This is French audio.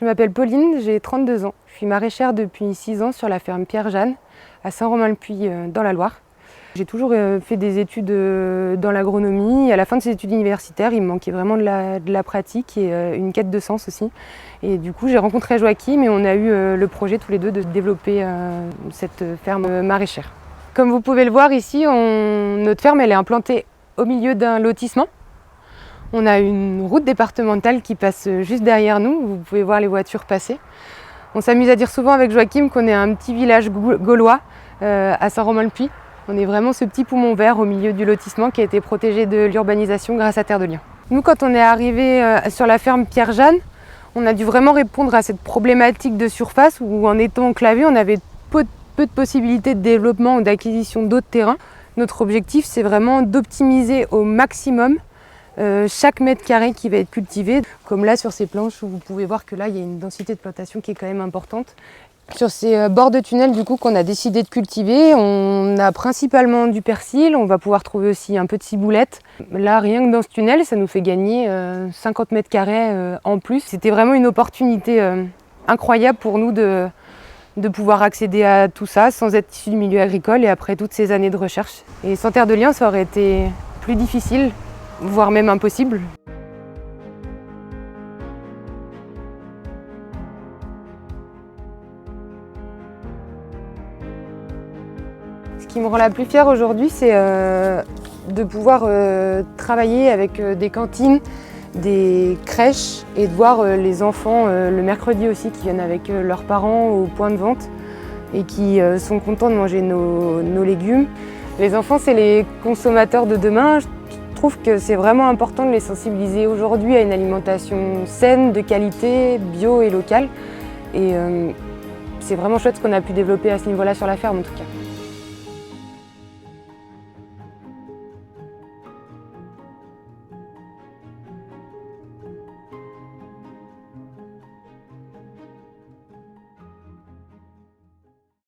Je m'appelle Pauline, j'ai 32 ans. Je suis maraîchère depuis 6 ans sur la ferme Pierre-Jeanne, à Saint-Romain-le-Puy, dans la Loire. J'ai toujours fait des études dans l'agronomie. À la fin de ces études universitaires, il me manquait vraiment de la pratique et une quête de sens aussi. Et du coup, j'ai rencontré Joachim et on a eu le projet tous les deux de développer cette ferme maraîchère. Comme vous pouvez le voir ici, notre ferme elle est implantée au milieu d'un lotissement. On a une route départementale qui passe juste derrière nous, vous pouvez voir les voitures passer. On s'amuse à dire souvent avec Joachim qu'on est un petit village gaulois à Saint-Romain-le-Puy. On est vraiment ce petit poumon vert au milieu du lotissement qui a été protégé de l'urbanisation grâce à Terre de Liens. Nous, quand on est arrivé sur la ferme Pierre-Jeanne, on a dû vraiment répondre à cette problématique de surface où en étant enclavé, on avait peu de possibilités de développement ou d'acquisition d'autres terrains. Notre objectif, c'est vraiment d'optimiser au maximum chaque mètre carré qui va être cultivé. Comme là sur ces planches où vous pouvez voir que là il y a une densité de plantation qui est quand même importante. Sur ces bords de tunnel du coup qu'on a décidé de cultiver, on a principalement du persil, on va pouvoir trouver aussi un peu de ciboulette. Là rien que dans ce tunnel ça nous fait gagner 50 mètres carrés en plus. C'était vraiment une opportunité incroyable pour nous de pouvoir accéder à tout ça sans être issu du milieu agricole et après toutes ces années de recherche. Et sans Terre de Liens ça aurait été plus difficile, voire même impossible. Ce qui me rend la plus fière aujourd'hui, c'est de pouvoir travailler avec des cantines, des crèches et de voir les enfants le mercredi aussi qui viennent avec leurs parents au point de vente et qui sont contents de manger nos légumes. Les enfants, c'est les consommateurs de demain. Je trouve que c'est vraiment important de les sensibiliser aujourd'hui à une alimentation saine, de qualité, bio et locale. Et c'est vraiment chouette ce qu'on a pu développer à ce niveau-là sur la ferme en tout cas.